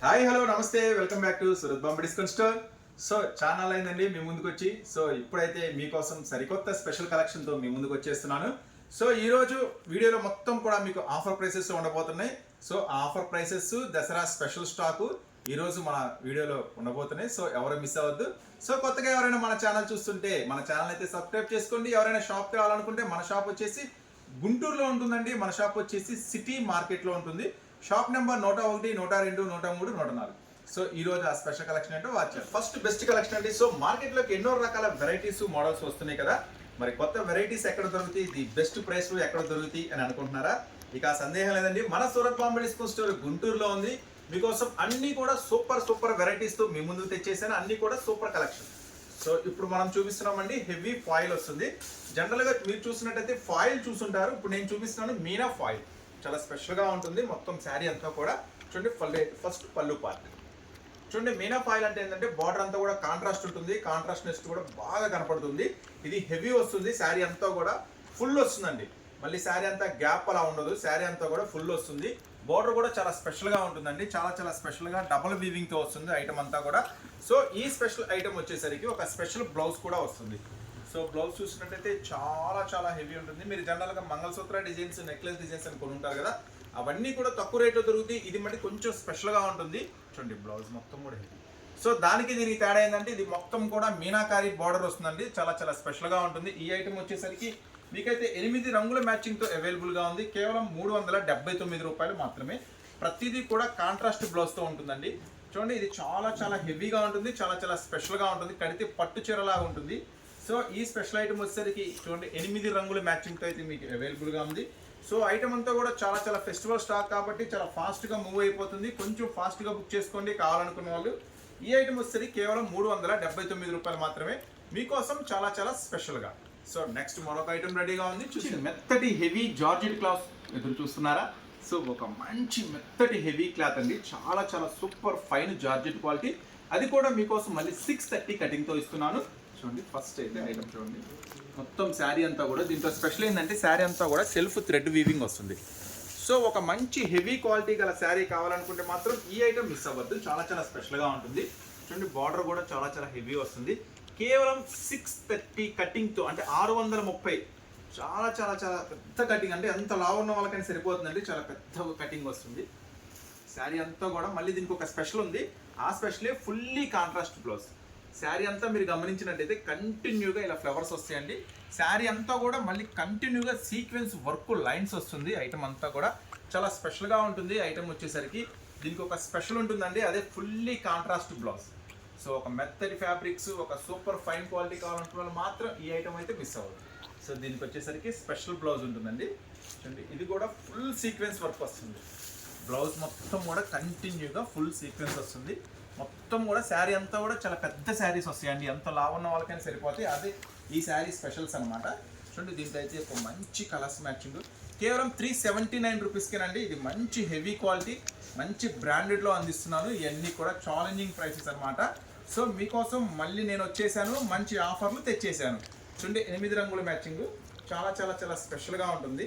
Hi hello నమస్తే welcome back to Surat Bombay discount store. So channel అయిందండి మీ ముందుకు వచ్చి. సో ఇప్పుడైతే మీకోసం సరికొత్త స్పెషల్ కలెక్షన్తో మీ ముందుకు వచ్చేస్తున్నాను. సో ఈరోజు వీడియోలో మొత్తం కూడా మీకు ఆఫర్ ప్రైసెస్ ఉండబోతున్నాయి. So offer prices Dasara special stock ఈరోజు మన వీడియోలో ఉండబోతున్నాయి. సో ఎవరు మిస్ అవ్వద్దు. సో కొత్తగా ఎవరైనా మన ఛానల్ చూస్తుంటే మన ఛానల్ అయితే సబ్స్క్రైబ్ చేసుకోండి. ఎవరైనా షాప్ కావాలనుకుంటే మన షాప్ వచ్చేసి గుంటూరులో ఉంటుందండి. మన షాప్ వచ్చేసి సిటీ మార్కెట్లో ఉంటుంది. Shop number 101, 102, 103, 104. సో ఈ రోజు ఆ స్పెషల్ కలెక్షన్ ఏంటో వాచ్ ఫస్ట్ బెస్ట్ కలెక్షన్ అండి. సో మార్కెట్లోకి ఎన్నో రకాల వెరైటీస్ మోడల్స్ వస్తున్నాయి కదా, మరి కొత్త వెరైటీస్ ఎక్కడ దొరుకుతాయి, ది బెస్ట్ ప్రైస్ ఎక్కడ దొరుకుతాయి అని అనుకుంటున్నారా? ఇక సందేహం లేదండి, మన సూరత్ బాంబే డిస్కౌంట్ స్టోర్ గుంటూరులో ఉంది. మీకోసం అన్ని కూడా సూపర్ వెరైటీస్తో మీ ముందుకు తెచ్చేసాను. అన్ని కూడా సూపర్ కలెక్షన్. సో ఇప్పుడు మనం చూపిస్తున్నామండి, హెవీ ఫాయిల్ వస్తుంది. జనరల్గా మీరు చూసినట్టయితే ఫాయిల్ చూసుంటారు. ఇప్పుడు నేను చూపిస్తున్నాను మీనా ఫాయిల్. చాలా స్పెషల్గా ఉంటుంది. మొత్తం శారీ అంతా కూడా చూడండి. ఫస్ట్ పళ్ళు పార్ట్ చూడండి. మీనా ఫాయిల్ అంటే ఏంటంటే బార్డర్ అంతా కూడా కాంట్రాస్ట్ ఉంటుంది. కాంట్రాస్ట్ నెక్స్ట్ కూడా బాగా కనపడుతుంది. ఇది హెవీ వస్తుంది. శారీ అంతా కూడా ఫుల్ వస్తుందండి. మళ్ళీ శారీ అంతా గ్యాప్ అలా ఉండదు. శారీ అంతా కూడా ఫుల్ వస్తుంది. బార్డర్ కూడా చాలా స్పెషల్గా ఉంటుందండి. చాలా స్పెషల్గా డబుల్ వీవింగ్తో వస్తుంది ఐటమ్ అంతా కూడా. సో ఈ స్పెషల్ ఐటమ్ వచ్చేసరికి ఒక స్పెషల్ బ్లౌజ్ కూడా వస్తుంది. సో బ్లౌజ్ చూసినట్టయితే చాలా హెవీ ఉంటుంది. మీరు జనరల్గా మంగళసూత్ర డిజైన్స్, నెక్లెస్ డిజైన్స్ అని కొని ఉంటారు కదా, అవన్నీ కూడా తక్కువ రేట్లో దొరుకుతాయి. ఇది మళ్ళీ కొంచెం స్పెషల్గా ఉంటుంది. చూడండి బ్లౌజ్ మొత్తం కూడా హెవీ. సో దానికి దీనికి తేడా ఏంటంటే ఇది మొత్తం కూడా మీనాకారి బార్డర్ వస్తుందండి. చాలా స్పెషల్గా ఉంటుంది. ఈ ఐటమ్ వచ్చేసరికి మీకైతే 8 రంగుల మ్యాచింగ్తో అవైలబుల్గా ఉంది. కేవలం 379 రూపాయలు మాత్రమే. ప్రతిదీ కూడా కాంట్రాస్ట్ బ్లౌజ్తో ఉంటుందండి. చూడండి ఇది చాలా హెవీగా ఉంటుంది. చాలా స్పెషల్గా ఉంటుంది. కడితే పట్టు చీరలాగా ఉంటుంది. సో ఈ స్పెషల్ ఐటమ్ వచ్చేసరికి చూడండి 8 రంగుల మ్యాచింగ్తో అయితే మీకు అవైలబుల్గా ఉంది. సో ఐటమ్ అంతా కూడా చాలా ఫెస్టివల్ స్టాక్ కాబట్టి చాలా ఫాస్ట్గా మూవ్ అయిపోతుంది. కొంచెం ఫాస్ట్గా బుక్ చేసుకోండి కావాలనుకున్న వాళ్ళు. ఈ ఐటమ్ వచ్చేసరికి కేవలం 379 రూపాయలు మాత్రమే మీకోసం చాలా స్పెషల్గా. సో నెక్స్ట్ మరొక ఐటమ్ రెడీగా ఉంది. చూసి మెత్తటి హెవీ జార్జెట్ క్లాత్ ఎదురు చూస్తున్నారా? సో ఒక మంచి మెత్తటి హెవీ క్లాత్ అండి. చాలా సూపర్ ఫైన్ జార్జెట్ క్వాలిటీ. అది కూడా మీకోసం మళ్ళీ 630 కటింగ్తో ఇస్తున్నాను. చూడండి ఫస్ట్ అయితే ఐటమ్ చూడండి. మొత్తం శారీ అంతా కూడా దీంట్లో స్పెషల్ ఏంటంటే శారీ అంతా కూడా సెల్ఫ్ థ్రెడ్ వీవింగ్ వస్తుంది. సో ఒక మంచి హెవీ క్వాలిటీ గల శారీ కావాలనుకుంటే మాత్రం ఈ ఐటమ్ మిస్ అవ్వద్దు. చాలా స్పెషల్గా ఉంటుంది. చూడండి బార్డర్ కూడా చాలా హెవీ వస్తుంది. కేవలం 630 కటింగ్తో, అంటే 630. చాలా పెద్ద కటింగ్, అంటే ఎంత లావు ఉన్న వాళ్ళకైనా సరిపోతుందండి. చాలా పెద్ద కటింగ్ వస్తుంది. శారీ అంతా కూడా మళ్ళీ దీనికి ఒక స్పెషల్ ఉంది. ఆ స్పెషలే ఫుల్లీ కాంట్రాస్ట్ బ్లౌజ్. శారీ అంతా మీరు గమనించినట్టయితే కంటిన్యూగా ఇలా ఫ్లవర్స్ వస్తాయండి. శారీ అంతా కూడా మళ్ళీ కంటిన్యూగా సీక్వెన్స్ వర్క్ లైన్స్ వస్తుంది. ఐటమ్ అంతా కూడా చాలా స్పెషల్గా ఉంటుంది. ఐటమ్ వచ్చేసరికి దీనికి ఒక స్పెషల్ ఉంటుందండి. అదే ఫుల్లీ కాంట్రాస్ట్ బ్లౌజ్. సో ఒక మెత్తడి ఫ్యాబ్రిక్స్, ఒక సూపర్ ఫైన్ క్వాలిటీ కావాలనుకున్న వాళ్ళు మాత్రం ఈ ఐటమ్ అయితే మిస్ అవ్వదు. సో దీనికి వచ్చేసరికి స్పెషల్ బ్లౌజ్ ఉంటుందండి. చూడండి ఇది కూడా ఫుల్ సీక్వెన్స్ వర్క్ వస్తుంది. బ్లౌజ్ మొత్తం కూడా కంటిన్యూగా ఫుల్ సీక్వెన్స్ వస్తుంది. మొత్తం కూడా శారీ అంతా కూడా చాలా పెద్ద శారీస్ వస్తాయండి. ఎంత లావు ఉన్న వాళ్ళకైనా సరిపోతాయి. అదే ఈ శారీ స్పెషల్స్ అనమాట. చూడండి దీంట్లో అయితే ఒక మంచి కలర్స్ మ్యాచింగ్. కేవలం 379 రూపీస్కేనండి. ఇది మంచి హెవీ క్వాలిటీ, మంచి బ్రాండెడ్లో అందిస్తున్నాను. ఇవన్నీ కూడా ఛాలెంజింగ్ ప్రైసెస్ అనమాట. సో మీకోసం మళ్ళీ నేను వచ్చేసాను, మంచి ఆఫర్లు తెచ్చేసాను. చూడండి 8 రంగుల మ్యాచింగ్. చాలా స్పెషల్గా ఉంటుంది.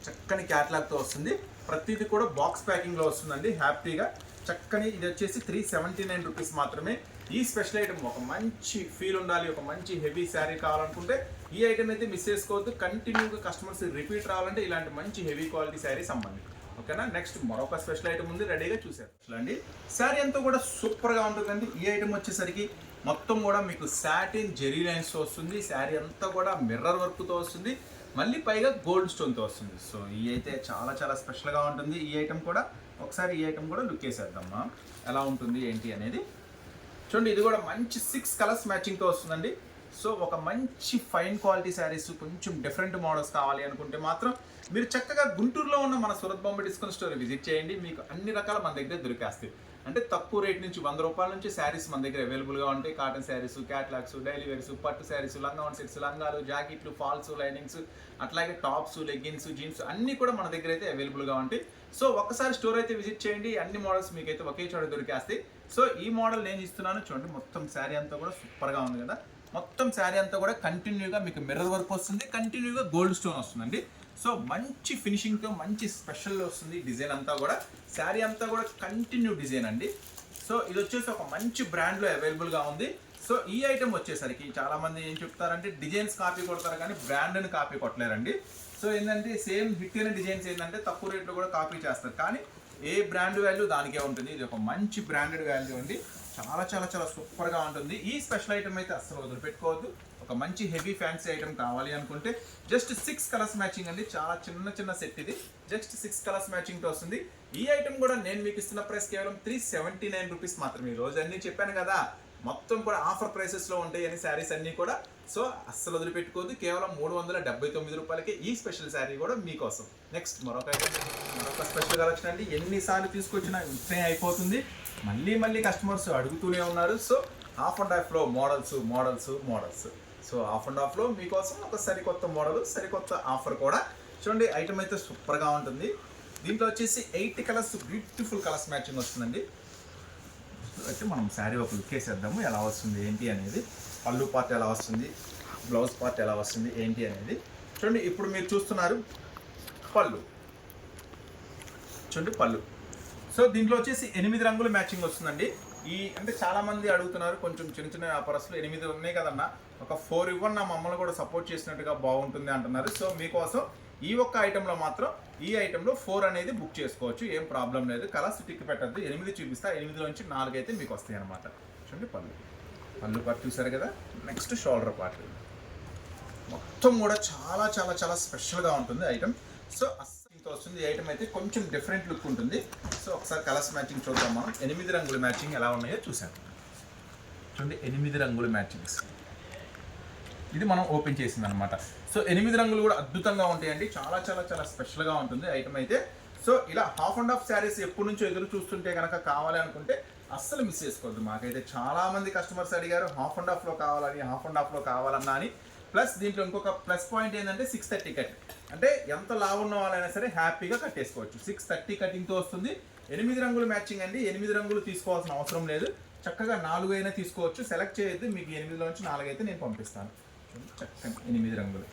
చక్కని క్యాటలాగ్తో వస్తుంది. ప్రతిదీ కూడా బాక్స్ ప్యాకింగ్లో వస్తుందండి. హ్యాపీగా చక్కని. ఇది వచ్చేసి 379 రూపీస్ మాత్రమే. ఈ స్పెషల్ ఐటమ్ ఒక మంచి ఫీల్ ఉండాలి, ఒక మంచి హెవీ శారీ కావాలనుకుంటే ఈ ఐటమ్ అయితే మిస్ చేసుకోవద్దు. కంటిన్యూగా కస్టమర్స్ రిపీట్ రావాలంటే ఇలాంటి మంచి హెవీ క్వాలిటీ శారీస్ అమ్మండి. ఓకేనా? నెక్స్ట్ మరొక స్పెషల్ ఐటమ్ ఉంది, రెడీగా చూసారు అండి. శారీ అంతా కూడా సూపర్గా ఉంటుందండి. ఈ ఐటమ్ వచ్చేసరికి మొత్తం కూడా మీకు సాటిన్ జెరీ లైన్స్తో వస్తుంది. శారీ అంతా కూడా మిర్రర్ వర్క్తో వస్తుంది. మళ్ళీ పైగా గోల్డ్ స్టోన్తో వస్తుంది. సో ఈ అయితే చాలా స్పెషల్గా ఉంటుంది. ఈ ఐటమ్ కూడా ఒకసారి ఈ ఐటమ్ కూడా లుక్ వేసేద్దామా ఎలా ఉంటుంది ఏంటి అనేది. చూడండి ఇది కూడా మంచి 6 కలర్స్ మ్యాచింగ్తో వస్తుందండి. సో ఒక మంచి ఫైన్ క్వాలిటీ శారీస్, కొంచెం డిఫరెంట్ మోడల్స్ కావాలి అనుకుంటే మాత్రం మీరు చక్కగా గుంటూరులో ఉన్న మన Surat Bombay discount store visit చేయండి. మీకు అన్ని రకాల మన దగ్గర దొరికేస్తాయి. అంటే తక్కువ రేట్ నుంచి 100 రూపాయల నుంచి శారీస్ మన దగ్గర అవైలబుల్గా ఉంటాయి. Cotton saris, catalogues, daily wears, పట్టు శారీస్, లంగావన్ సెట్స్, లంగాలు, జాకెట్లు, ఫాల్స్, లైనింగ్స్, అట్లాగే టాప్స్, లెగ్గిన్స్, జీన్స్ అన్నీ కూడా మన దగ్గర అయితే అవైలబుల్గా ఉంటాయి. సో ఒకసారి స్టోర్ అయితే విజిట్ చేయండి. అన్ని మోడల్స్ మీకైతే ఒకే చోట దొరికేస్తాయి. సో ఈ మోడల్ నేను ఇస్తున్నాను చూడండి. మొత్తం శారీ అంతా కూడా సూపర్గా ఉంది కదా. మొత్తం శారీ అంతా కూడా కంటిన్యూగా మీకు మిర్రర్ వర్క్ వస్తుంది. కంటిన్యూగా గోల్డ్ స్టోన్ వస్తుందండి. సో మంచి ఫినిషింగ్తో మంచి స్పెషల్ వస్తుంది డిజైన్ అంతా కూడా. శారీ అంతా కూడా కంటిన్యూ డిజైన్ అండి. సో ఇది వచ్చేసి ఒక మంచి బ్రాండ్లో అవైలబుల్గా ఉంది. సో ఈ ఐటెం వచ్చేసరికి చాలామంది ఏం చెప్తారంటే డిజైన్స్ కాపీ కొడతారు కానీ బ్రాండ్ని కాపీ కొట్టలేరండి. సో ఏంటంటే సేమ్ హిట్ అయిన డిజైన్స్ ఏంటంటే తక్కువ రేట్లో కూడా కాపీ చేస్తారు, కానీ ఏ బ్రాండ్ వాల్యూ దానికే ఉంటుంది. ఇది ఒక మంచి బ్రాండెడ్ వాల్యూ అండి. చాలా చాలా చాలా సూపర్గా ఉంటుంది. ఈ స్పెషల్ ఐటమ్ అయితే అస్సలు వదిలిపెట్టుకోవద్దు. ఒక మంచి హెవీ ఫ్యాన్సీ ఐటమ్ కావాలి అనుకుంటే జస్ట్ 6 కలర్స్ మ్యాచింగ్ అండి. చాలా చిన్న సెట్ ఇది. జస్ట్ 6 కలర్స్ మ్యాచింగ్తో వస్తుంది. ఈ ఐటమ్ కూడా నేను మీకు ఇస్తున్న ప్రైస్ కేవలం 379 రూపీస్ మాత్రమే. ఈ రోజు అన్నీ చెప్పాను కదా, మొత్తం కూడా ఆఫర్ ప్రైసెస్లో ఉంటాయి అని శారీస్ అన్నీ కూడా. సో అస్సలు వదిలిపెట్టుకోవద్దు. కేవలం 379 రూపాయలకి ఈ స్పెషల్ శారీ కూడా మీకోసం. నెక్స్ట్ మరొక స్పెషల్ కలెక్షన్ అండి. ఎన్నిసార్లు తీసుకొచ్చినా ఇంతే అయిపోతుంది. మళ్ళీ కస్టమర్స్ అడుగుతూనే ఉన్నారు. సో హాఫ్ అండ్ హాఫ్లో మోడల్స్. సో హాఫ్ అండ్ హాఫ్లో మీకోసం ఒక సరికొత్త మోడల్, సరికొత్త ఆఫర్ కూడా. చూడండి ఐటమ్ అయితే సూపర్గా ఉంటుంది. దీంట్లో వచ్చేసి 8 కలర్స్ బ్యూటిఫుల్ కలర్స్ మ్యాచింగ్ వస్తుందండి. అయితే మనం శారీ ఒక లుక్ వేసేద్దాము ఎలా వస్తుంది ఏంటి అనేది. పళ్ళు పార్ట్ ఎలా వస్తుంది, బ్లౌజ్ పార్ట్ ఎలా వస్తుంది ఏంటి అనేది చూడండి. ఇప్పుడు మీరు చూస్తున్నారు పళ్ళు. చూడండి పళ్ళు. సో దీంట్లో వచ్చేసి 8 రంగులు మ్యాచింగ్ వస్తుందండి. అంటే చాలామంది అడుగుతున్నారు, కొంచెం చిన్న వ్యాపారస్తులు 8 ఉన్నాయి కదన్నా, ఒక 4 ఇవ్వన్న మమ్మల్ని కూడా సపోర్ట్ చేసినట్టుగా బాగుంటుంది అంటున్నారు. సో మీకోసం ఈ ఒక్క ఐటెంలో మాత్రం ఈ ఐటెంలో 4 అనేది బుక్ చేసుకోవచ్చు, ఏం ప్రాబ్లం లేదు. కలర్స్ టిక్ పెట్టద్దు. 8 చూపిస్తా, 8లోంచి 4 అయితే మీకు వస్తాయి అనమాట. చూడండి పళ్ళు పార్ట్ చూసారు కదా. నెక్స్ట్ షోల్డర్ పార్ట్ మొత్తం కూడా చాలా చాలా చాలా స్పెషల్గా ఉంటుంది ఐటమ్. సో అస్సలు వస్తుంది ఈ ఐటమ్ అయితే కొంచెం డిఫరెంట్ లుక్ ఉంటుంది. సో ఒకసారి కలర్స్ మ్యాచింగ్ చూద్దాం మనం. 8 రంగుల మ్యాచింగ్ ఎలా ఉన్నాయో చూసాను. చూడండి 8 రంగుల మ్యాచింగ్స్. ఇది మనం ఓపెన్ చేసింది అనమాట. సో 8 రంగులు కూడా అద్భుతంగా ఉంటాయండి. చాలా చాలా చాలా స్పెషల్గా ఉంటుంది ఐటమ్ అయితే. సో ఇలా హాఫ్ అండ్ హాఫ్ శారీస్ ఎప్పటి నుంచో ఎదురు చూస్తుంటే కనుక కావాలి అనుకుంటే అస్సలు మిస్ చేసుకోవద్దు. మాకైతే చాలామంది కస్టమర్స్ అడిగారు హాఫ్ అండ్ హాఫ్లో కావాలన్నా అని. ప్లస్ దీంట్లో ఇంకొక ప్లస్ పాయింట్ ఏంటంటే 630 కట్. అంటే ఎంత లావు ఉన్న వాళ్ళైనా సరే హ్యాపీగా కట్టేసుకోవచ్చు. 630 కటింగ్తో వస్తుంది. 8 రంగులు మ్యాచింగ్ అండి. 8 రంగులు తీసుకోవాల్సిన అవసరం లేదు. చక్కగా 4 అయినా తీసుకోవచ్చు. సెలెక్ట్ చేయొద్దు. మీకు 8లోంచి 4 అయితే నేను పంపిస్తాను. చక్కగా 8 రంగులు.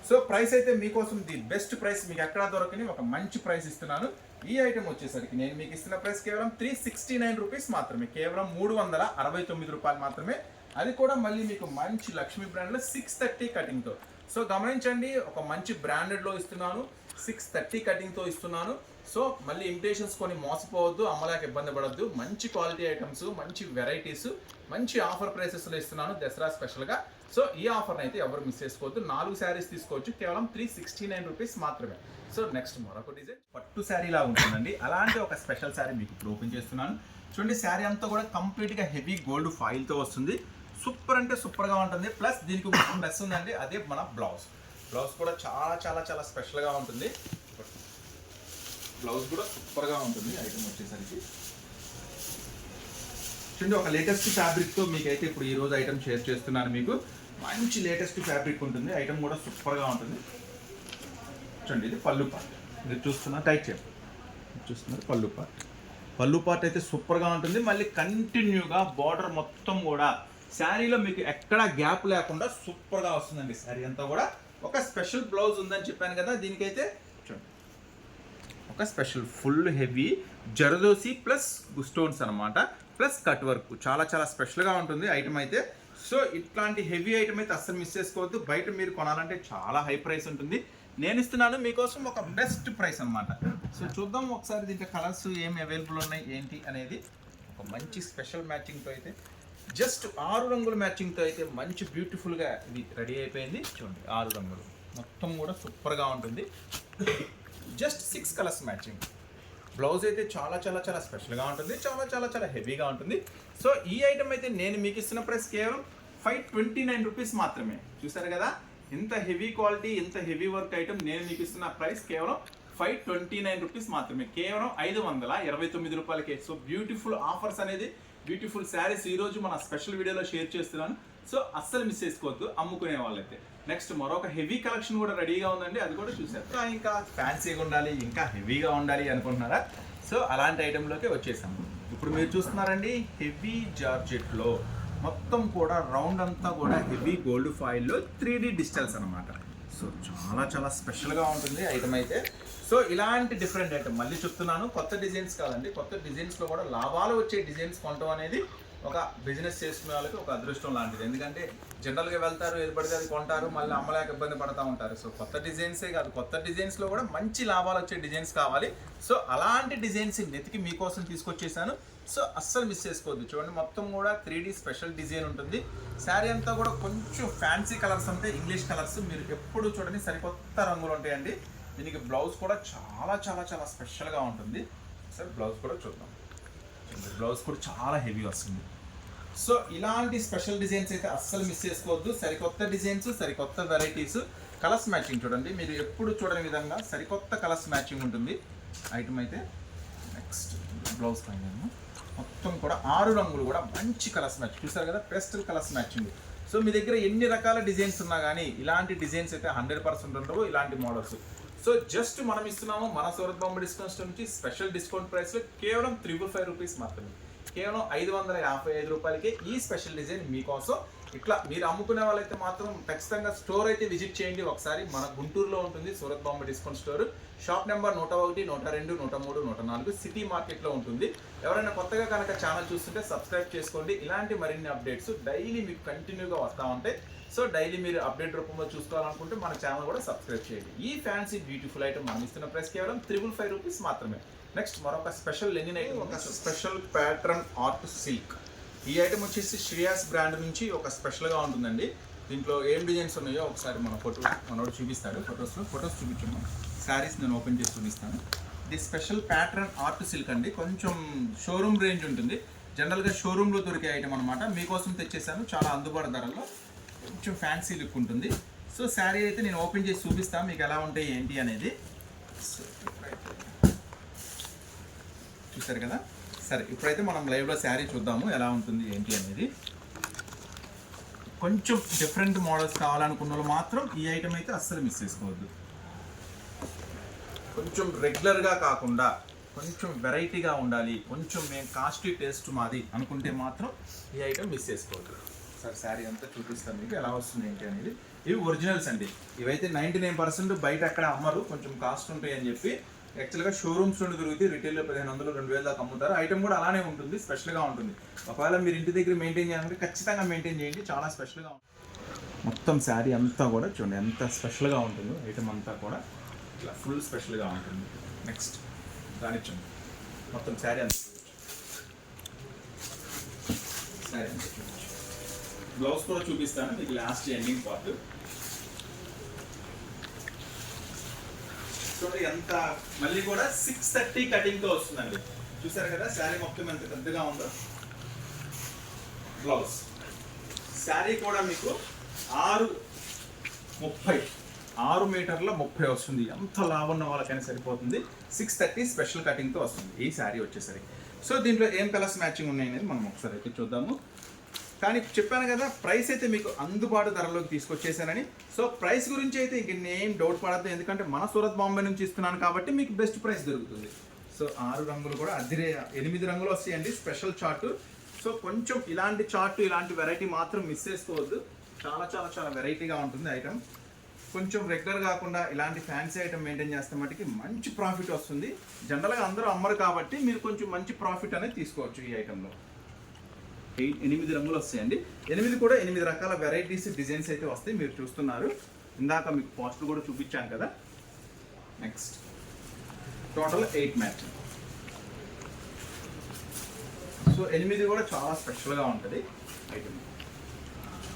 సో ప్రైస్ అయితే మీకోసం ది బెస్ట్ ప్రైస్, మీకు ఎక్కడా దొరకని ఒక మంచి ప్రైస్ ఇస్తున్నాను. ఈ ఐటమ్ వచ్చేసరికి నేను మీకు ఇస్తున్న ప్రైస్ కేవలం 369 రూపీస్ మాత్రమే. కేవలం 369 రూపాయలు మాత్రమే. అది కూడా మళ్ళీ మీకు మంచి లక్ష్మీ బ్రాండ్లో 630 కటింగ్తో. సో గమనించండి, ఒక మంచి బ్రాండెడ్లో ఇస్తున్నాను, 630 కటింగ్తో ఇస్తున్నాను. సో మళ్ళీ ఇమిటేషన్స్ కొని మోసపోవద్దు, అమ్మలాకి ఇబ్బంది పడద్దు. మంచి క్వాలిటీ ఐటమ్స్, మంచి వెరైటీస్, మంచి ఆఫర్ ప్రైసెస్లో ఇస్తున్నాను దసరా స్పెషల్గా. సో ఈ ఆఫర్ని అయితే ఎవరు మిస్ చేసుకోవద్దు. 4 శారీస్ తీసుకోవచ్చు, కేవలం 369 రూపీస్ మాత్రమే. సో నెక్స్ట్ మరొక డిజైన్ పట్టు శారీలా ఉంటుందండి. అలాంటి ఒక స్పెషల్ శారీ మీకు ఇప్పుడు ఓపెన్ చేస్తున్నాను. చూడండి శారీ అంతా కూడా కంప్లీట్గా హెవీ గోల్డ్ ఫాయిల్తో వస్తుంది. సూపర్ అంటే సూపర్గా ఉంటుంది. ప్లస్ దీనికి ఒక డ్రెస్ ఉందండి, అదే మన బ్లౌజ్ కూడా చాలా చాలా చాలా స్పెషల్గా ఉంటుంది. బ్లౌజ్ కూడా సూపర్గా ఉంటుంది ఐటమ్ వచ్చేసరికి. చూడండి ఒక లేటెస్ట్ ఫ్యాబ్రిక్తో మీకైతే ఇప్పుడు ఈరోజు ఐటమ్ షేర్ చేస్తున్నాను. మీకు మంచి లేటెస్ట్ ఫ్యాబ్రిక్ ఉంటుంది. ఐటమ్ కూడా సూపర్గా ఉంటుంది. చూడండి ఇది పళ్ళు పార్ట్. మీరు చూస్తున్నారు టైట్ చేయండి, చూస్తున్నారు పళ్ళు పార్ట్ అయితే సూపర్గా ఉంటుంది. మళ్ళీ కంటిన్యూగా బార్డర్ మొత్తం కూడా శారీలో మీకు ఎక్కడా గ్యాప్ లేకుండా సూపర్గా వస్తుందండి. శారీ అంతా కూడా ఒక స్పెషల్ బ్లౌజ్ ఉందని చెప్పాను కదా. దీనికైతే చూడండి ఒక special full heavy zardozi plus stones అనమాట, ప్లస్ కట్ వర్క్. చాలా చాలా స్పెషల్గా ఉంటుంది ఐటమ్ అయితే. సో ఇట్లాంటి హెవీ ఐటమ్ అయితే అస్సలు మిస్ చేసుకోవద్దు. బయట మీరు కొనాలంటే చాలా హై ప్రైస్ ఉంటుంది. నేను ఇస్తున్నాను మీకోసం ఒక బెస్ట్ ప్రైస్ అనమాట. సో చూద్దాం ఒకసారి దీంట్లో కలర్స్ ఏమి అవైలబుల్ ఉన్నాయి ఏంటి అనేది. ఒక మంచి స్పెషల్ మ్యాచింగ్తో అయితే జస్ట్ 6 రంగుల మ్యాచింగ్తో అయితే మంచి బ్యూటిఫుల్గా ఇది రెడీ అయిపోయింది. చూడండి 6 రంగులు మొత్తం కూడా సూపర్గా ఉంటుంది. Just 6 colours matching. బ్లౌజ్ అయితే చాలా చాలా చాలా స్పెషల్గా ఉంటుంది, చాలా చాలా చాలా హెవీగా ఉంటుంది. సో ఈ ఐటమ్ అయితే నేను మీకు ఇస్తున్న ప్రైస్ కేవలం 529 రూపీస్ మాత్రమే. చూసారు కదా, ఇంత హెవీ క్వాలిటీ, ఇంత హెవీ వర్క్ ఐటమ్ నేను మీకు ఇస్తున్న ప్రైస్ కేవలం 529 రూపీస్ మాత్రమే. కేవలం 529 రూపాయలకే. సో బ్యూటిఫుల్ ఆఫర్స్ అనేది, బ్యూటిఫుల్ శారీస్ ఈరోజు మన స్పెషల్ వీడియోలో షేర్ చేస్తున్నాను. సో అస్సలు మిస్ చేసుకోవద్దు అమ్ముకునే వాళ్ళైతే. నెక్స్ట్ మరొక హెవీ కలెక్షన్ కూడా రెడీగా ఉందండి, అది కూడా చూసారు. ఇంకా ఫ్యాన్సీగా ఉండాలి, ఇంకా హెవీగా ఉండాలి అనుకుంటున్నారా? సో అలాంటి ఐటెంలోకి వచ్చేసాము. ఇప్పుడు మీరు చూస్తున్నారండి హెవీ జార్జెట్లో మొత్తం కూడా రౌండ్ అంతా కూడా హెవీ గోల్డ్ ఫాయిల్లో 3D డిజిటల్స్ అనమాట. సో చాలా చాలా స్పెషల్గా ఉంటుంది ఐటమ్ అయితే. సో ఇలాంటి డిఫరెంట్ ఐటమ్ మళ్ళీ చెప్తున్నాను, కొత్త డిజైన్స్ కాదండి, కొత్త డిజైన్స్లో కూడా లాభాలు వచ్చే డిజైన్స్ కొనడం అనేది ఒక బిజినెస్ చేసుకునే వాళ్ళకి ఒక అదృష్టం లాంటిది. ఎందుకంటే జనరల్గా వెళ్తారు, ఏది పడితే అది కొంటారు, మళ్ళీ అమ్మలేక ఇబ్బంది పడుతూ ఉంటారు. సో కొత్త డిజైన్సే కాదు, కొత్త డిజైన్స్లో కూడా మంచి లాభాలు వచ్చే డిజైన్స్ కావాలి. సో అలాంటి డిజైన్స్ వెతికి మీకోసం తీసుకొచ్చేసాను. సో అస్సలు మిస్ చేసుకోవద్దు. చూడండి, మొత్తం కూడా 3D స్పెషల్ డిజైన్ ఉంటుంది. శారీ అంతా కూడా కొంచెం ఫ్యాన్సీ కలర్స్ ఉంటాయి, ఇంగ్లీష్ కలర్స్. మీరు ఎప్పుడు చూడండి సరికొత్త రంగులు ఉంటాయండి. దీనికి బ్లౌజ్ కూడా చాలా చాలా చాలా స్పెషల్గా ఉంటుంది. సరే బ్లౌజ్ కూడా చూద్దాం. బ్లౌజ్ కూడా చాలా హెవీ వస్తుంది. సో ఇలాంటి స్పెషల్ డిజైన్స్ అయితే అస్సలు మిస్ చేసుకోవద్దు. సరికొత్త డిజైన్స్, సరికొత్త వెరైటీస్, కలర్స్ మ్యాచింగ్ చూడండి, మీరు ఎప్పుడు చూడని విధంగా సరికొత్త కలర్స్ మ్యాచింగ్ ఉంటుంది ఐటమ్ అయితే. నెక్స్ట్ బ్లౌజ్ పైన మొత్తం కూడా 6 రంగులు కూడా మంచి కలర్స్ మ్యాచింగ్ చూసారు కదా, పేస్టల్ కలర్స్ మ్యాచింగ్. సో మీ దగ్గర ఎన్ని రకాల డిజైన్స్ ఉన్నా కానీ ఇలాంటి డిజైన్స్ అయితే 100% ఉండవు, ఇలాంటి మోడల్స్. సో జస్ట్ మనం ఇస్తున్నాము మన సూరత్ బాంబే డిస్కౌంట్ స్టోర్ నుంచి స్పెషల్ డిస్కౌంట్ ప్రైస్లో కేవలం 355 రూపీస్ మాత్రమే. కేవలం 555 రూపాయలకే ఈ స్పెషల్ డిజైన్ మీకోసం. ఇట్లా మీరు అమ్ముకునే వాళ్ళైతే మాత్రం ఖచ్చితంగా స్టోర్ అయితే విజిట్ చేయండి ఒకసారి. మన గుంటూరులో ఉంటుంది Surat Bombay discount store. Shop number 101, 102, 103, 104 city మార్కెట్లో ఉంటుంది. ఎవరైనా కొత్తగా కనుక ఛానల్ చూస్తుంటే సబ్స్క్రైబ్ చేసుకోండి. ఇలాంటి మరిన్ని అప్డేట్స్ డైలీ మీకు కంటిన్యూగా వస్తూ ఉంటాయి. సో డైలీ మీరు అప్డేట్ రూపంలో చూసుకోవాలనుకుంటే మన ఛానల్ కూడా సబ్స్క్రైబ్ చేయండి. ఈ ఫ్యాన్సీ బ్యూటిఫుల్ ఐటమ్ మనం ఇస్తున్న ప్రైస్ కేవలం 355 రూపీస్ మాత్రమే. నెక్స్ట్ మరొక స్పెషల్ లెనిన్ ఐటమ్, ఒక స్పెషల్ ప్యాటర్న్ ఆర్ట్ సిల్క్. ఈ ఐటమ్ వచ్చేసి శ్రేయాస్ బ్రాండ్ నుంచి ఒక స్పెషల్గా ఉంటుందండి. దీంట్లో ఏం డిజైన్స్ ఉన్నాయో ఒకసారి మన మనోడు చూపిస్తాడు. ఫొటోస్ చూపించాము, శారీస్ నేను ఓపెన్ చేసి చూపిస్తాను. ఇది స్పెషల్ ప్యాటర్న్ ఆర్ట్ సిల్క్ అండి. కొంచెం షోరూమ్ రేంజ్ ఉంటుంది, జనరల్గా షోరూంలో దొరికే ఐటమ్ అనమాట. మీకోసం తెచ్చేసాను, చాలా అందుబాటు ధరల్లో, కొంచెం ఫ్యాన్సీ లుక్ ఉంటుంది. సో శారీ అయితే నేను ఓపెన్ చేసి చూపిస్తాను మీకు ఎలా ఉంటాయి ఏంటి అనేది. చూసారు కదా. సరే ఇప్పుడైతే మనం లైవ్లో శారీ చూద్దాము ఎలా ఉంటుంది ఏంటి అనేది. కొంచెం డిఫరెంట్ మోడల్స్ కావాలనుకున్న వాళ్ళు మాత్రం ఈ ఐటమ్ అయితే అస్సలు మిస్ చేసుకోవద్దు. కొంచెం రెగ్యులర్గా కాకుండా కొంచెం వెరైటీగా ఉండాలి, కొంచెం మేము కాస్ట్లీ టేస్ట్ మాది అనుకుంటే మాత్రం ఈ ఐటమ్ మిస్ చేసుకోవద్దు. సార్ శారీ అంతా చూపిస్తాను మీకు ఎలా వస్తుంది ఏంటి అనేది. ఇవి ఒరిజినల్స్ అండి. ఇవైతే 99% బయట అక్కడ అమ్మరు, కొంచెం కాస్ట్ ఉంటాయి అని చెప్పి యాక్చువల్గా షోరూమ్స్ నుండి దొరుకుతాయి. రిటైల్లో 1500, 2000 దాకా అమ్ముతారు. ఐటమ్ కూడా అలానే ఉంటుంది, స్పెషల్గా ఉంటుంది. ఒకవేళ మీరు ఇంటి దగ్గర మెయింటైన్ చేయాలంటే ఖచ్చితంగా మెయింటైన్ చేయండి, చాలా స్పెషల్గా ఉంటుంది. మొత్తం శారీ అంతా కూడా చూడండి ఎంత స్పెషల్గా ఉంటుందో. ఐటమ్ అంతా కూడా ఇట్లా ఫుల్ స్పెషల్గా ఉంటుంది. నెక్స్ట్ రానిచ్చండి మొత్తం శారీ అంతా. శారీ అంతా బ్లౌజ్ కూడా చూపిస్తాను మీకు లాస్ట్ ఎండింగ్ పార్ట్. చూడండి ఎంత మళ్ళీ కూడా 630 కటింగ్తో వస్తుందండి. చూసారు కదా శారీ మొత్తం ఎంత పెద్దగా ఉందో. బ్లౌజ్ శారీ కూడా మీకు 6 మీటర్ల 30 వస్తుంది. ఎంత లావు ఉన్న వాళ్ళకైనా సరిపోతుంది. 630 స్పెషల్ కటింగ్తో వస్తుంది ఈ శారీ వచ్చేసరికి. సో దీంట్లో ఏం కలర్స్ మ్యాచింగ్ ఉన్నాయి అనేది మనం ఒకసారి అయితే చూద్దాము. కానీ చెప్పాను కదా ప్రైస్ అయితే మీకు అందుబాటు ధరలోకి తీసుకొచ్చేసానని. సో ప్రైస్ గురించి అయితే ఇంక నేనేం డౌట్ పడద్దు, ఎందుకంటే మన సూరత్ బాంబే నుంచి ఇస్తున్నాను కాబట్టి మీకు బెస్ట్ ప్రైస్ దొరుకుతుంది. సో 6 రంగులు కూడా 8 రంగులు వస్తాయండి స్పెషల్ చార్ట్. సో కొంచెం ఇలాంటి చార్ట్, ఇలాంటి వెరైటీ మాత్రం మిస్ చేసుకోవద్దు. చాలా చాలా చాలా వెరైటీగా ఉంటుంది ఐటమ్. కొంచెం రెగ్యులర్ కాకుండా ఇలాంటి ఫ్యాన్సీ ఐటమ్ మెయింటైన్ చేస్తే మటుకి మంచి ప్రాఫిట్ వస్తుంది. జనరల్గా అందరూ అమ్మరు కాబట్టి మీరు కొంచెం మంచి ప్రాఫిట్ అనేది తీసుకోవచ్చు ఈ ఐటెంలో. 8 రంగులు వస్తాయండి. 8 కూడా 8 రకాల వెరైటీస్, డిజైన్స్ అయితే వస్తాయి. మీరు చూస్తున్నారు, ఇందాక మీకు పోస్టర్ కూడా చూపించాను కదా. Next total 8 matching. సో 8 కూడా చాలా స్పెషల్గా ఉంటుంది ఐటమ్.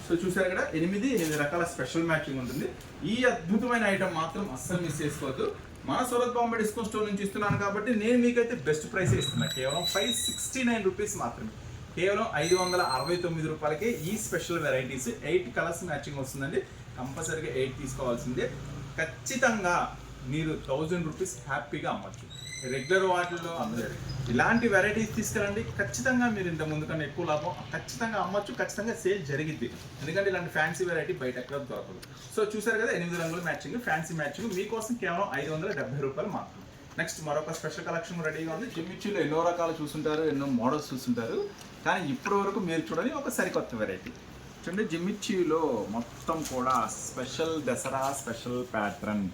సో చూసారు కదా 8 రకాల స్పెషల్ మ్యాచింగ్ ఉంటుంది. ఈ అద్భుతమైన ఐటమ్ మాత్రం అస్సలు మిస్ చేసుకోవద్దు. మన సూరత్ బాంబే డిస్కౌంట్ స్టోర్ నుంచి ఇస్తున్నాను కాబట్టి నేను మీకైతే బెస్ట్ ప్రైస్ ఇస్తున్నాను. కేవలం 569 రూపీస్ మాత్రమే. కేవలం 569 రూపాయలకే ఈ స్పెషల్ వెరైటీస్ 8 కలర్స్ మ్యాచింగ్ వస్తుందండి. కంపల్సరీగా 8 తీసుకోవాల్సిందే. ఖచ్చితంగా మీరు 1000 రూపీస్ హ్యాపీగా అమ్మచ్చు. రెగ్యులర్ వాటిల్లో అమ్మలేదు. ఇలాంటి వెరైటీస్ తీసుకురండి, ఖచ్చితంగా మీరు ఇంత ముందు కన్నా ఎక్కువ లాభం ఖచ్చితంగా అమ్మచ్చు. ఖచ్చితంగా సేల్ జరిగిద్ది, ఎందుకంటే ఇలాంటి ఫ్యాన్సీ వెరైటీ బయట ఎక్కడ దొరకదు. సో చూసారు కదా 8 రంగుల మ్యాచింగ్, ఫ్యాన్సీ మ్యాచింగ్ మీకోసం కేవలం 570 రూపాయలు మాత్రం. నెక్స్ట్ మరొక స్పెషల్ కలెక్షన్ రెడీగా ఉంది. జిమ్మిచ్చులో ఎన్నో రకాలు చూస్తుంటారు, ఎన్నో మోడల్స్ చూస్తుంటారు, కానీ ఇప్పటి వరకు మీరు చూడని ఒక సరికొత్త వెరైటీ. చూడండి జిమ్మిచ్చీలో మొత్తం కూడా special Dasara special pattern.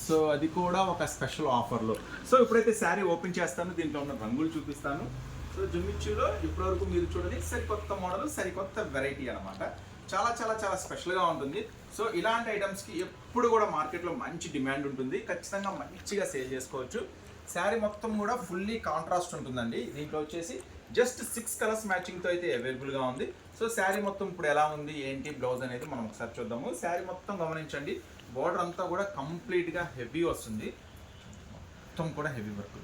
So అది కూడా ఒక స్పెషల్ ఆఫర్లో. సో ఇప్పుడైతే శారీ ఓపెన్ చేస్తాను, దీంట్లో ఉన్న రంగులు చూపిస్తాను. సో జిమ్మిచ్చీలో ఇప్పటివరకు మీరు చూడండి సరికొత్త మోడల్, సరికొత్త వెరైటీ అనమాట. చాలా చాలా చాలా స్పెషల్గా ఉంటుంది. సో ఇలాంటి ఐటమ్స్కి ఎప్పుడు కూడా మార్కెట్లో మంచి డిమాండ్ ఉంటుంది, ఖచ్చితంగా మంచిగా సేల్ చేసుకోవచ్చు. శారీ మొత్తం కూడా ఫుల్లీ కాంట్రాస్ట్ ఉంటుందండి. దీంట్లో వచ్చేసి జస్ట్ 6 కలర్స్ మ్యాచింగ్తో అయితే అవైలబుల్గా ఉంది. సో శారీ మొత్తం ఇప్పుడు ఎలా ఉంది ఏంటి బ్లౌజ్ అనేది మనం ఒకసారి చూద్దాము. శారీ మొత్తం గమనించండి, బోర్డర్ అంతా కూడా కంప్లీట్గా హెవీ వస్తుంది. మొత్తం కూడా హెవీ వర్క్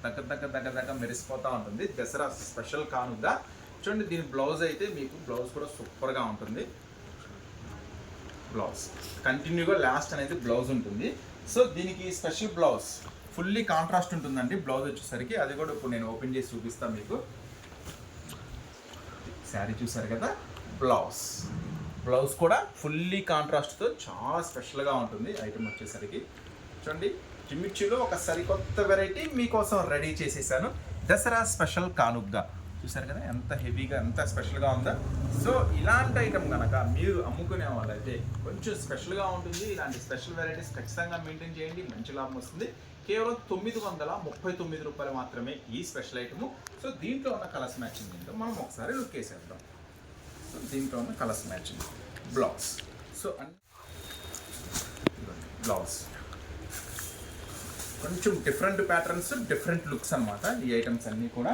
దగ్గర మెరిసిపోతూ ఉంటుంది. దసరా స్పెషల్ కానుగా చూడండి. దీని బ్లౌజ్ అయితే మీకు బ్లౌజ్ కూడా సూపర్గా ఉంటుంది. బ్లౌజ్ కంటిన్యూగా లాస్ట్ అనేది బ్లౌజ్ ఉంటుంది. సో దీనికి స్పెషల్ బ్లౌజ్ ఫుల్లీ కాంట్రాస్ట్ ఉంటుందండి. బ్లౌజ్ వచ్చేసరికి అది కూడా ఇప్పుడు నేను ఓపెన్ చేసి చూపిస్తాను మీకు. శారీ చూసారు కదా, బ్లౌజ్ కూడా ఫుల్లీ కాంట్రాస్ట్తో చాలా స్పెషల్గా ఉంటుంది. ఐటమ్ వచ్చేసరికి చూడండి, జిమ్మిచ్చీలో ఒక సరికొత్త వెరైటీ మీకోసం రెడీ చేసేసాను. దసరా స్పెషల్ కానుగ్గా చూసారు కదా, ఎంత హెవీగా ఎంత స్పెషల్గా ఉందో. సో ఇలాంటి ఐటమ్ కనుక మీరు అమ్ముకునే వాళ్ళైతే కొంచెం స్పెషల్గా ఉంటుంది. ఇలాంటి స్పెషల్ వెరైటీస్ ఖచ్చితంగా మెయింటైన్ చేయండి, మంచి లాభం వస్తుంది. కేవలం 939 రూపాయలు మాత్రమే ఈ స్పెషల్ ఐటము. సో దీంట్లో ఉన్న కలర్స్ మ్యాచింగ్ దీంట్లో మనం ఒకసారి లుక్ వేసేద్దాం. సో దీంట్లో ఉన్న colours matching blouse. So blouse కొంచెం డిఫరెంట్ ప్యాటర్న్స్, డిఫరెంట్ లుక్స్ అనమాట ఈ ఐటమ్స్ అన్నీ కూడా.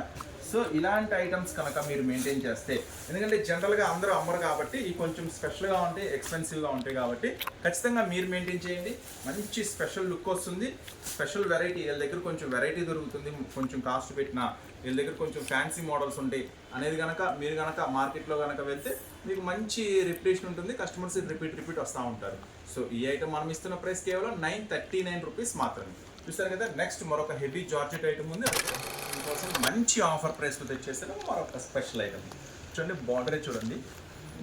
సో ఇలాంటి ఐటమ్స్ కనుక మీరు మెయింటైన్ చేస్తే, ఎందుకంటే జనరల్గా అందరూ అమ్మరు కాబట్టి ఈ కొంచెం స్పెషల్గా ఉంటాయి, ఎక్స్పెన్సివ్గా ఉంటాయి కాబట్టి ఖచ్చితంగా మీరు మెయింటైన్ చేయండి. మంచి స్పెషల్ లుక్ వస్తుంది, స్పెషల్ వెరైటీ. వీళ్ళ దగ్గర కొంచెం వెరైటీ దొరుకుతుంది, కొంచెం కాస్ట్ పెట్టిన వీళ్ళ దగ్గర కొంచెం ఫ్యాన్సీ మోడల్స్ ఉంటాయి అనేది కనుక మీరు కనుక మార్కెట్లో కనుక వెళ్తే మీకు మంచి రిప్యుటేషన్ ఉంటుంది, కస్టమర్స్ రిపీట్ వస్తూ ఉంటారు. సో ఈ ఐటమ్ మనం ఇస్తున్న ప్రైస్ కేవలం 939 రూపీస్ మాత్రమే. చూస్తారు కదా, నెక్స్ట్ మరొక హెవీ జార్జెట్ ఐటమ్ ఉంది. దీనికోసం మంచి ఆఫర్ ప్రైస్లో తెచ్చేసాను మరొక స్పెషల్ ఐటమ్. చూడండి బార్డరే చూడండి,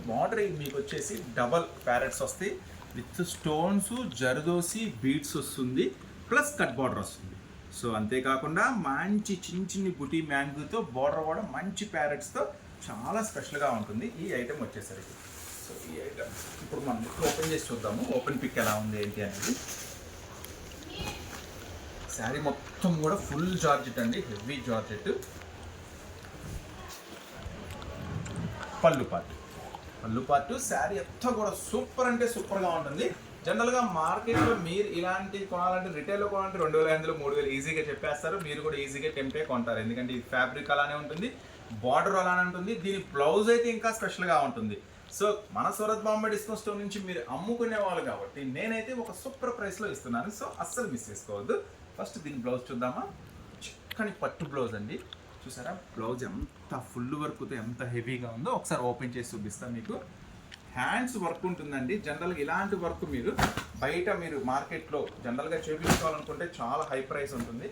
బార్డర్ మీకు వచ్చేసి డబల్ ప్యారెట్స్ వస్తాయి విత్ స్టోన్స్, జర్దోసి బీడ్స్ వస్తుంది, ప్లస్ కట్ బార్డర్ వస్తుంది. సో అంతేకాకుండా మంచి చిన్ని బుటీ మ్యాంగోతో బార్డర్ కూడా మంచి ప్యారెట్స్తో చాలా స్పెషల్గా ఉంటుంది ఈ ఐటమ్ వచ్చేసరికి. సో ఈ ఐటమ్ ఇప్పుడు మనం ఓపెన్ చేసి చూద్దాము, ఓపెన్ పిక్ ఎలా ఉంది ఏంటి అనేది. శారీ మొత్తం కూడా ఫుల్ జార్జెట్ అండి, హెవీ జార్జెట్. పళ్ళు పార్ట్ శారీ అంతా కూడా సూపర్ అంటే సూపర్గా ఉంటుంది. జనరల్గా మార్కెట్లో మీరు ఇలాంటి కొనాలంటే రిటైల్లో కొనాలంటే 2500 3000 ఈజీగా చెప్పేస్తారు. మీరు కూడా ఈజీగా టెంప్టే కొంటారు, ఎందుకంటే ఈ ఫ్యాబ్రిక్ అలానే ఉంటుంది, బార్డర్ అలానే ఉంటుంది. దీని బ్లౌజ్ అయితే ఇంకా స్పెషల్గా ఉంటుంది. సో మన సూరత్ బాంబే డిస్కౌంట్ స్టోర్ నుంచి మీరు అమ్ముకునే వాళ్ళు కాబట్టి నేనైతే ఒక సూపర్ ప్రైస్లో ఇస్తున్నాను. సో అస్సలు మిస్ చేసుకోవద్దు. ఫస్ట్ దీని బ్లౌజ్ చూద్దామా. చిక్కని పట్టు బ్లౌజ్ అండి, చూసారా బ్లౌజ్ ఎంత ఫుల్ వర్క్తో ఎంత హెవీగా ఉందో ఒకసారి ఓపెన్ చేసి చూపిస్తాను మీకు. హ్యాండ్స్ వర్క్ ఉంటుందండి. జనరల్గా ఇలాంటి వర్క్ మీరు బయట మీరు మార్కెట్లో జనరల్గా చేయించుకోవాలనుకుంటే చాలా హై ప్రైస్ ఉంటుంది.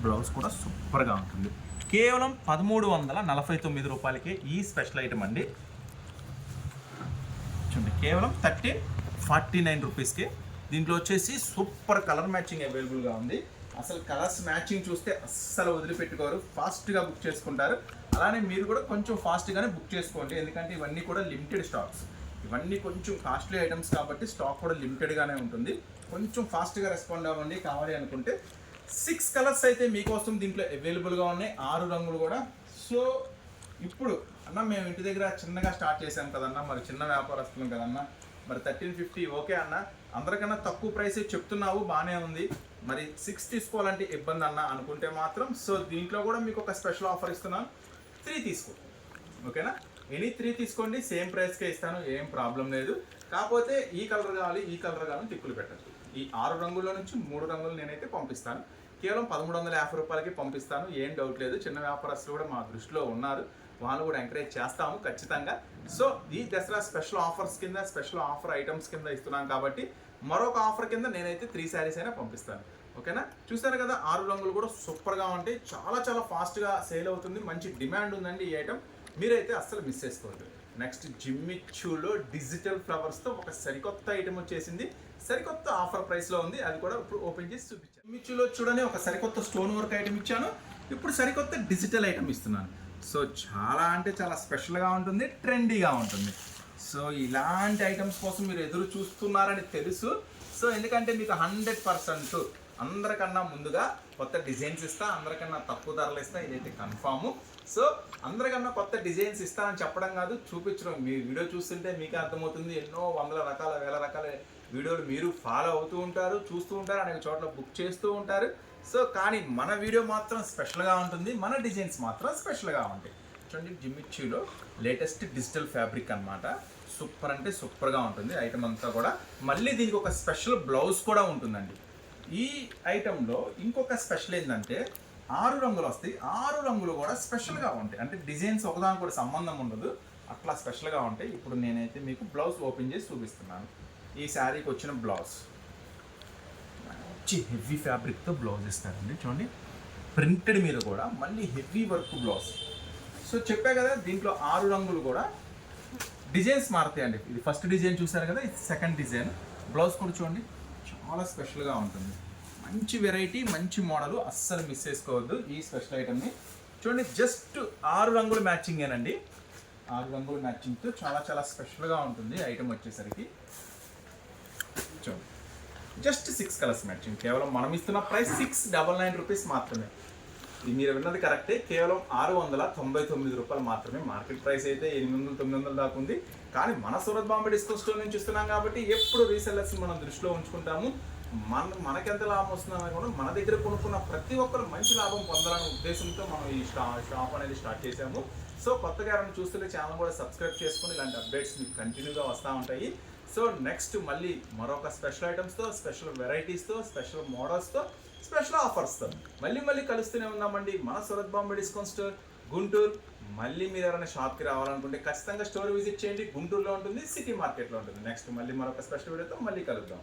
బ్లౌజ్ కూడా సూపర్గా ఉంటుంది. కేవలం 1349 రూపాయలకే ఈ స్పెషల్ ఐటమ్ అండి. చూడండి, కేవలం 1349 రూపీస్కి. దీంట్లో వచ్చేసి సూపర్ కలర్ మ్యాచింగ్ అవైలబుల్గా ఉంది. అసలు కలర్స్ మ్యాచింగ్ చూస్తే అస్సలు వదిలిపెట్టుకోరు, ఫాస్ట్గా బుక్ చేసుకుంటారు. అలానే మీరు కూడా కొంచెం ఫాస్ట్గానే బుక్ చేసుకోండి, ఎందుకంటే ఇవన్నీ కూడా లిమిటెడ్ స్టాక్స్. ఇవన్నీ కొంచెం కాస్ట్లీ ఐటమ్స్ కాబట్టి స్టాక్ కూడా లిమిటెడ్గానే ఉంటుంది. కొంచెం ఫాస్ట్గా రెస్పాండ్ అవ్వండి కావాలి అనుకుంటే. 6 కలర్స్ అయితే మీకోసం దీంట్లో అవైలబుల్గా ఉన్నాయి, 6 రంగులు కూడా. సో ఇప్పుడు అన్న మేము ఇంటి దగ్గర చిన్నగా స్టార్ట్ చేసాం కదన్నా, మరి చిన్న వ్యాపారస్తులం కదన్నా, మరి 1350 ఓకే అన్న, అందరికన్నా తక్కువ ప్రైస్ చెప్తున్నావు బాగానే ఉంది, మరి 6 తీసుకోవాలంటే ఇబ్బంది అన్న అనుకుంటే మాత్రం సో దీంట్లో కూడా మీకు ఒక స్పెషల్ ఆఫర్ ఇస్తున్నాను. 3 తీసుకో, ఓకేనా? ఎనీ 3 తీసుకోండి, సేమ్ ప్రైస్కే ఇస్తాను, ఏం ప్రాబ్లం లేదు. కాకపోతే ఈ కలర్ కావాలి ఈ కలర్ కావాలని తిక్కులు పెట్టద్దు. ఈ 6 రంగుల్లో నుంచి 3 రంగులు నేనైతే పంపిస్తాను. కేవలం 1350 రూపాయలకి పంపిస్తాను, ఏం డౌట్ లేదు. చిన్న వ్యాపారస్తులు కూడా మా దృష్టిలో ఉన్నారు, వాళ్ళు కూడా ఎంకరేజ్ చేస్తాము ఖచ్చితంగా. సో ఈ దసరా స్పెషల్ ఆఫర్స్ కింద, స్పెషల్ ఆఫర్ ఐటమ్స్ కింద ఇస్తున్నాను కాబట్టి మరొక ఆఫర్ కింద నేనైతే 3 శారీస్ అయినా పంపిస్తాను, ఓకేనా? చూసారు కదా, 6 రంగులు కూడా సూపర్గా ఉంటాయి, చాలా చాలా ఫాస్ట్గా సేల్ అవుతుంది, మంచి డిమాండ్ ఉందండి ఈ ఐటమ్. మీరైతే అస్సలు మిస్ చేసుకోవద్దు. నెక్స్ట్ జిమ్మిచ్చూలో డిజిటల్ ఫ్లవర్స్తో ఒక సరికొత్త ఐటమ్ వచ్చేసింది, సరికొత్త ఆఫర్ ప్రైస్లో ఉంది, అది కూడా ఇప్పుడు ఓపెన్ చేసి చూపించాను. జిమ్మిచ్చూలో చూడని ఒక సరికొత్త స్టోన్ వర్క్ ఐటమ్ ఇచ్చాను, ఇప్పుడు సరికొత్త డిజిటల్ ఐటమ్ ఇస్తున్నాను. సో చాలా అంటే చాలా స్పెషల్గా ఉంటుంది, ట్రెండీగా ఉంటుంది. సో ఇలాంటి ఐటమ్స్ కోసం మీరు ఎదురు చూస్తున్నారని తెలుసు. సో ఎందుకంటే మీకు 100% అందరికన్నా ముందుగా కొత్త డిజైన్స్ ఇస్తా, అందరికన్నా తక్కువ ధరలు ఇస్తా, ఇదైతే కన్ఫాము. సో అందరికన్నా కొత్త డిజైన్స్ ఇస్తానని చెప్పడం కాదు, చూపించడం. మీ వీడియో చూస్తుంటే మీకు అర్థమవుతుంది. ఎన్నో వందల రకాల వేల రకాల వీడియోలు మీరు ఫాలో అవుతూ ఉంటారు, చూస్తూ ఉంటారు, అనేక చోట్ల బుక్ చేస్తూ ఉంటారు. సో కానీ మన వీడియో మాత్రం స్పెషల్గా ఉంటుంది, మన డిజైన్స్ మాత్రం స్పెషల్గా ఉంటాయి. చూడండి, జిమ్మిచ్చులో లేటెస్ట్ డిజిటల్ ఫ్యాబ్రిక్ అన్నమాట. సూపర్ అంటే సూపర్గా ఉంటుంది ఐటమ్ అంతా కూడా. మళ్ళీ దీనికి ఒక స్పెషల్ బ్లౌజ్ కూడా ఉంటుందండి. ఈ ఐటెంలో ఇంకొక స్పెషల్ ఏంటంటే 6 రంగులు వస్తాయి. 6 రంగులు కూడా స్పెషల్గా ఉంటాయి. అంటే డిజైన్స్ ఒకదానికి కూడా సంబంధం ఉండదు, అట్లా స్పెషల్గా ఉంటాయి. ఇప్పుడు నేనైతే మీకు బ్లౌజ్ ఓపెన్ చేసి చూపిస్తున్నాను. ఈ శారీకి వచ్చిన బ్లౌజ్ మంచి హెవీ ఫ్యాబ్రిక్తో బ్లౌజ్ ఇస్తారండి. చూడండి, ప్రింటెడ్ మీద కూడా మళ్ళీ హెవీ వర్క్ బ్లౌజ్. సో చెప్పా కదా, దీంట్లో 6 రంగులు కూడా డిజైన్స్ మారుతాయండి. ఇది ఫస్ట్ డిజైన్ చూసారు కదా, ఇది సెకండ్ డిజైన్. బ్లౌజ్ కూడా చూడండి, చాలా స్పెషల్గా ఉంటుంది. మంచి వెరైటీ, మంచి మోడల్, అస్సలు మిస్ చేసుకోవద్దు ఈ స్పెషల్ ఐటమ్ని. చూడండి, జస్ట్ 6 రంగుల మ్యాచింగేనండి. 6 రంగుల మ్యాచింగ్తో చాలా చాలా స్పెషల్గా ఉంటుంది ఐటమ్ వచ్చేసరికి. చూడండి, జస్ట్ 6 కలర్స్ మ్యాచింగ్. కేవలం మనం ఇస్తున్న ప్రైస్ 699 రూపీస్ మాత్రమే. ఇది మీరు విన్నది కరెక్టే, కేవలం 699 రూపాయలు మాత్రమే. మార్కెట్ ప్రైస్ అయితే 800-900 దాకా ఉంది. కానీ మన సూరత్ బాంబే డిస్కౌంట్ స్టోర్ నుంచి ఇస్తున్నాం కాబట్టి ఎప్పుడు రీసెల్లర్స్ మనం దృష్టిలో ఉంచుకుంటాము. మనకెంత లాభం వస్తుందని కూడా మన దగ్గర కొనుక్కున్న ప్రతి ఒక్కరు మంచి లాభం పొందాలనే ఉద్దేశంతో మనం ఈ షాప్ అనేది స్టార్ట్ చేసాము. సో కొత్తగా ఎవరైనా చూస్తుంటే ఛానల్ కూడా సబ్స్క్రైబ్ చేసుకుని ఇలాంటి అప్డేట్స్ మీకు కంటిన్యూగా వస్తూ ఉంటాయి. సో నెక్స్ట్ మళ్ళీ మరొక స్పెషల్ ఐటమ్స్తో, స్పెషల్ వెరైటీస్తో, స్పెషల్ మోడల్స్తో, స్పెషల్ ఆఫర్స్తో మళ్ళీ కలుస్తూనే ఉన్నామండి. మన సూరత్ బాంబే డిస్కౌంట్ స్టోర్, గుంటూరు. మళ్ళీ మీరు ఎవరైనా షాప్కి రావాలనుకుంటే ఖచ్చితంగా స్టోర్ విజిట్ చేయండి. గుంటూరులో ఉంటుంది, సిటీ మార్కెట్లో ఉంటుంది. నెక్స్ట్ మళ్ళీ మరొక స్పెషల్ వీడియోతో మళ్ళీ కలుద్దాం.